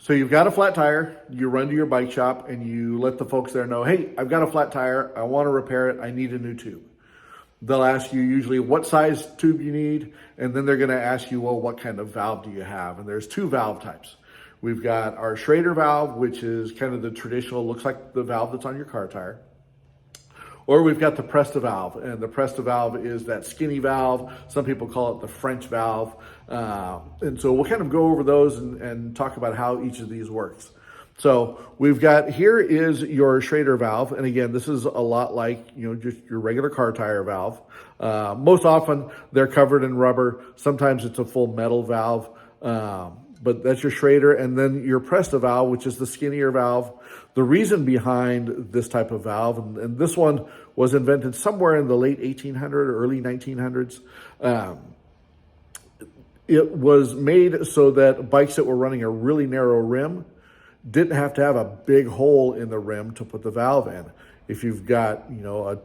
So you've got a flat tire, you run to your bike shop and you let the folks there know, hey, I've got a flat tire, I want to repair it, I need a new tube. They'll ask you usually what size tube you need, and then they're going to ask you, well, what kind of valve do you have? And there's two valve types. We've got our Schrader valve, which is kind of the traditional, looks like the valve that's on your car tire. Or we've got the Presta valve, and the Presta valve is that skinny valve. Some people call it the French valve. And so we'll kind of go over those and talk about how each of these works. So we've got, here is your Schrader valve. And again, this is a lot like, just your regular car tire valve. Most often they're covered in rubber. Sometimes it's a full metal valve. But that's your Schrader. And then your Presta valve, which is the skinnier valve. The reason behind this type of valve, and this one was invented somewhere in the late 1800s or early 1900s. It was made so that bikes that were running a really narrow rim didn't have to have a big hole in the rim to put the valve in. If you've got, a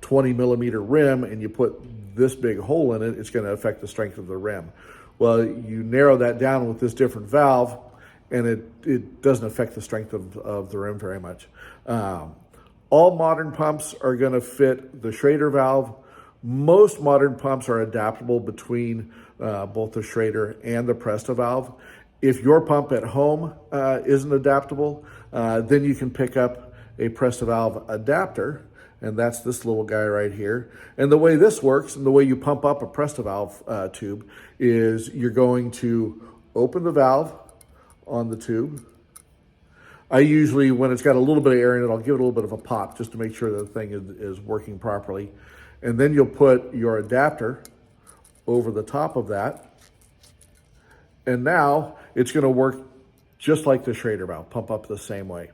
20 millimeter rim and you put this big hole in it, it's going to affect the strength of the rim. Well, you narrow that down with this different valve, and it doesn't affect the strength of the rim very much. All modern pumps are going to fit the Schrader valve. Most modern pumps are adaptable between both the Schrader and the Presta valve. If your pump at home isn't adaptable, then you can pick up a Presta valve adapter, and that's this little guy right here. And the way this works, and the way you pump up a Presta valve tube, is you're going to open the valve on the tube. I usually, when it's got a little bit of air in it, I'll give it a little bit of a pop just to make sure the thing is working properly. And then you'll put your adapter over the top of that. And now it's going to work just like the Schrader valve, pump up the same way.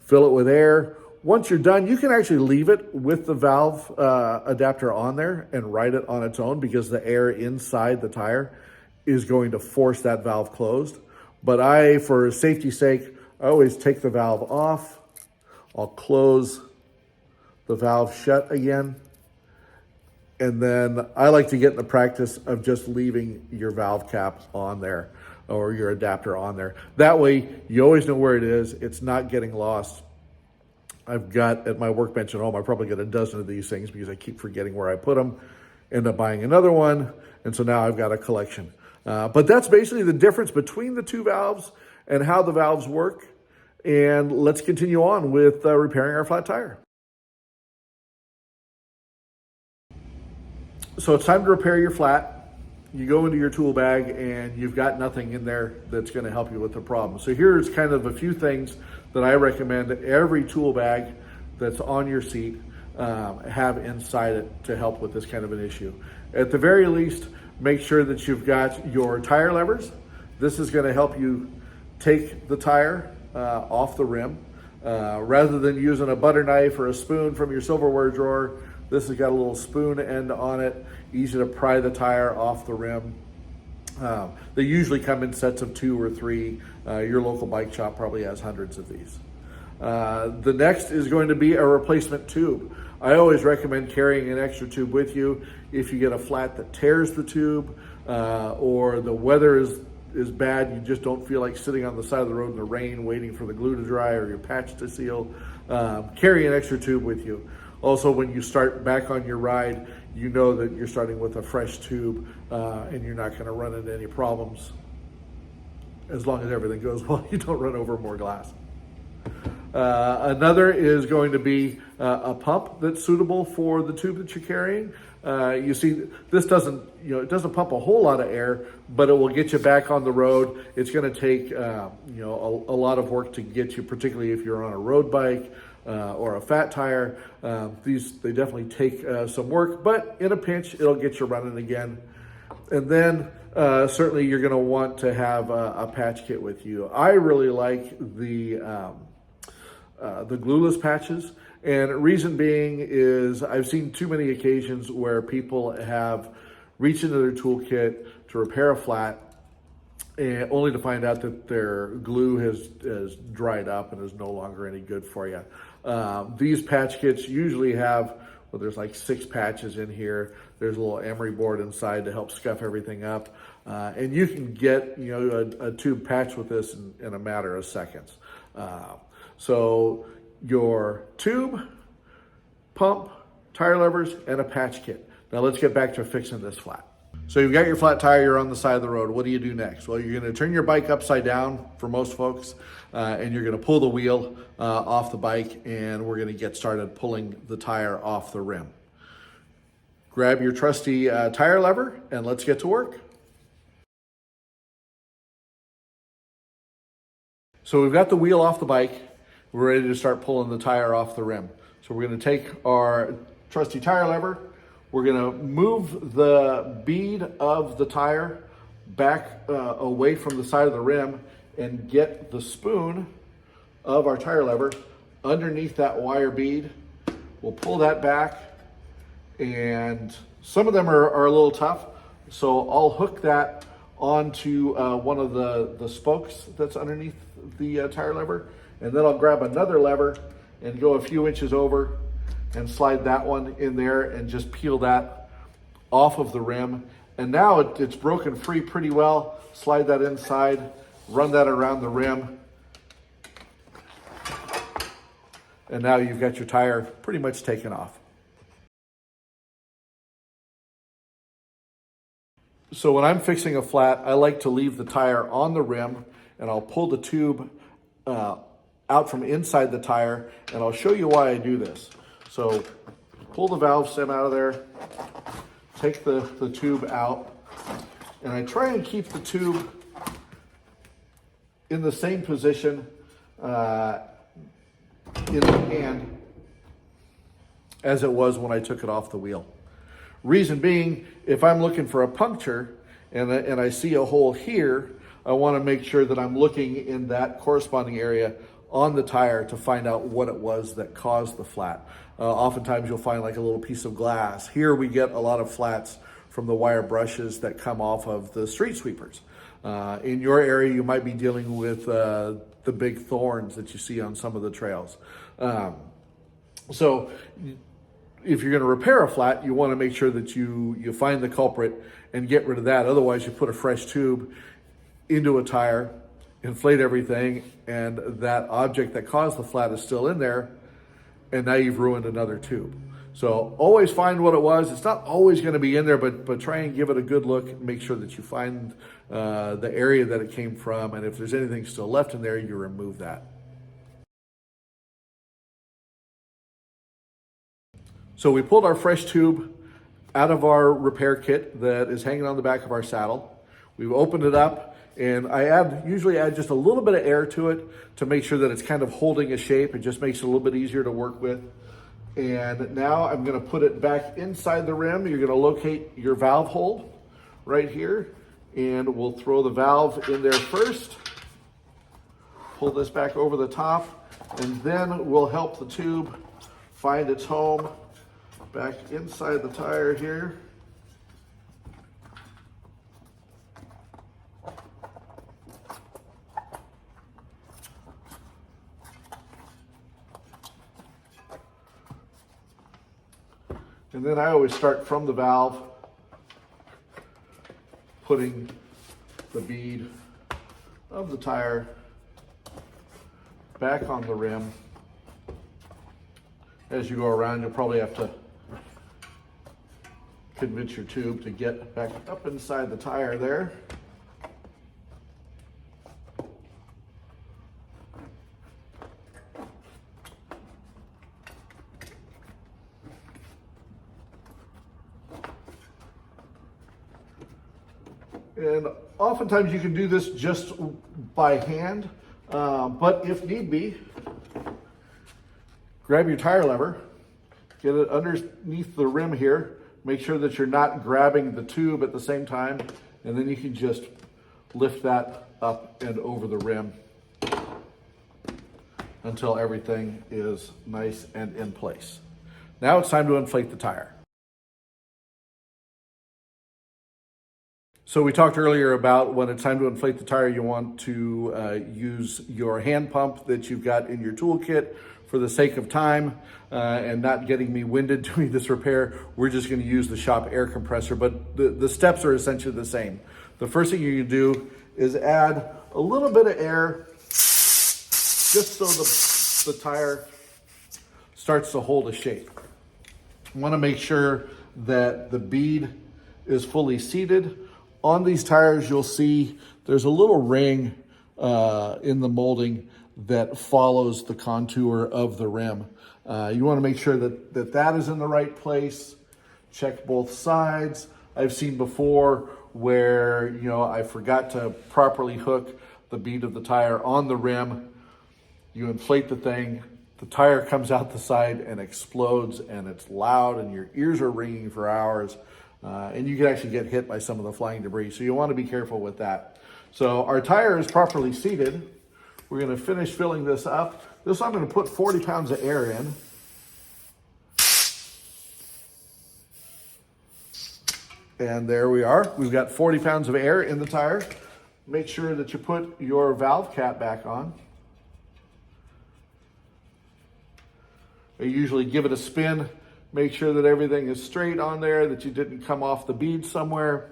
Fill it with air. Once you're done, you can actually leave it with the valve adapter on there and ride it on its own, because the air inside the tire is going to force that valve closed. But for safety's sake, I always take the valve off. I'll close the valve shut again. And then I like to get in the practice of just leaving your valve cap on there, or your adapter on there. That way, you always know where it is. It's not getting lost. I've got, at my workbench at home, I probably got a dozen of these things because I keep forgetting where I put them. End up buying another one. And so now I've got a collection. But that's basically the difference between the two valves and how the valves work. And let's continue on with repairing our flat tire. So it's time to repair your flat. You go into your tool bag and you've got nothing in there that's going to help you with the problem. So here's kind of a few things that I recommend every tool bag that's on your seat have inside it to help with this kind of an issue. At the very least, make sure that you've got your tire levers. This is going to help you take the tire off the rim. Rather than using a butter knife or a spoon from your silverware drawer, this has got a little spoon end on it, easy to pry the tire off the rim. They usually come in sets of 2 or 3. Your local bike shop probably has hundreds of these. The next is going to be a replacement tube. I always recommend carrying an extra tube with you. If you get a flat that tears the tube, or the weather is bad, you just don't feel like sitting on the side of the road in the rain waiting for the glue to dry or your patch to seal, carry an extra tube with you. Also, when you start back on your ride, you know that you're starting with a fresh tube and you're not going to run into any problems. As long as everything goes well, you don't run over more glass. Another is going to be a pump that's suitable for the tube that you're carrying. You see, this doesn't, it doesn't pump a whole lot of air, but it will get you back on the road. It's going to take, a lot of work to get you, particularly if you're on a road bike or a fat tire. They definitely take some work, but in a pinch, it'll get you running again. And then certainly you're going to want to have a patch kit with you. I really like the glueless patches. And reason being is I've seen too many occasions where people have reached into their toolkit to repair a flat, and only to find out that their glue has dried up and is no longer any good for you. These patch kits usually have, there's like 6 patches in here. There's a little emery board inside to help scuff everything up. And you can get a tube patched with this in a matter of seconds. So your tube, pump, tire levers, and a patch kit. Now let's get back to fixing this flat. So you've got your flat tire, you're on the side of the road. What do you do next? Well, you're gonna turn your bike upside down for most folks, and you're gonna pull the wheel off the bike, and we're gonna get started pulling the tire off the rim. Grab your trusty tire lever, and let's get to work. So we've got the wheel off the bike. We're ready to start pulling the tire off the rim. So we're gonna take our trusty tire lever. We're gonna move the bead of the tire back away from the side of the rim and get the spoon of our tire lever underneath that wire bead. We'll pull that back, and some of them are a little tough, so I'll hook that onto one of the spokes that's underneath the tire lever, and then I'll grab another lever and go a few inches over and slide that one in there and just peel that off of the rim. And now it's broken free pretty well. Slide that inside, run that around the rim. And now you've got your tire pretty much taken off. So when I'm fixing a flat, I like to leave the tire on the rim, and I'll pull the tube out from inside the tire, and I'll show you why I do this. So pull the valve stem out of there, take the tube out, and I try and keep the tube in the same position in the hand as it was when I took it off the wheel. Reason being, if I'm looking for a puncture and I see a hole here, I want to make sure that I'm looking in that corresponding area on the tire to find out what it was that caused the flat. Oftentimes you'll find like a little piece of glass. Here we get a lot of flats from the wire brushes that come off of the street sweepers. In your area, you might be dealing with the big thorns that you see on some of the trails. So if you're going to repair a flat, you want to make sure that you find the culprit and get rid of that. Otherwise, you put a fresh tube into a tire, inflate everything, and that object that caused the flat is still in there, and now you've ruined another tube. So always find what it was. It's not always going to be in there, but try and give it a good look and make sure that you find the area that it came from, and if there's anything still left in there, you remove that. So we pulled our fresh tube out of our repair kit that is hanging on the back of our saddle. We've opened it up, and I usually add just a little bit of air to it to make sure that it's kind of holding a shape. It just makes it a little bit easier to work with. And now I'm gonna put it back inside the rim. You're gonna locate your valve hole right here, and we'll throw the valve in there first. Pull this back over the top, and then we'll help the tube find its home back inside the tire here. And then I always start from the valve, putting the bead of the tire back on the rim. As you go around, you'll probably have to convince your tube to get back up inside the tire there. And oftentimes you can do this just by hand, but if need be, grab your tire lever, get it underneath the rim here, make sure that you're not grabbing the tube at the same time, and then you can just lift that up and over the rim until everything is nice and in place. Now it's time to inflate the tire. So we talked earlier about when it's time to inflate the tire, you want to use your hand pump that you've got in your toolkit. For the sake of time and not getting me winded doing this repair, we're just going to use the shop air compressor, but the steps are essentially the same. the first thing you can do is add a little bit of air just so the tire starts to hold a shape. You want to make sure that the bead is fully seated. On these tires, you'll see there's a little ring in the molding that follows the contour of the rim. You want to make sure that is in the right place. Check both sides. I've seen before where, you know, I forgot to properly hook the bead of the tire on the rim. You inflate the thing, the tire comes out the side and explodes, and it's loud and your ears are ringing for hours. And you can actually get hit by some of the flying debris. So you want to be careful with that. So our tire is properly seated. We're going to finish filling this up. This I'm going to put 40 pounds of air in. And there we are. We've got 40 pounds of air in the tire. Make sure that you put your valve cap back on. I usually give it a spin. Make sure that everything is straight on there, that you didn't come off the bead somewhere.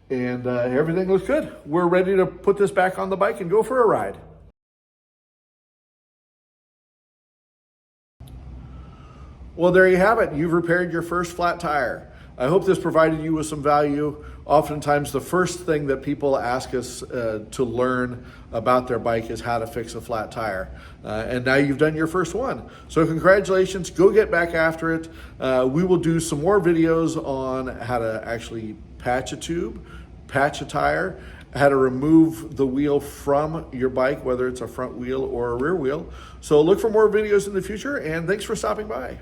And everything looks good. We're ready to put this back on the bike and go for a ride. Well, there you have it. You've repaired your first flat tire. I hope this provided you with some value. Oftentimes, the first thing that people ask us to learn about their bike is how to fix a flat tire. And now you've done your first one. So congratulations, go get back after it. We will do some more videos on how to actually patch a tube, patch a tire, how to remove the wheel from your bike, whether it's a front wheel or a rear wheel. So look for more videos in the future, and thanks for stopping by.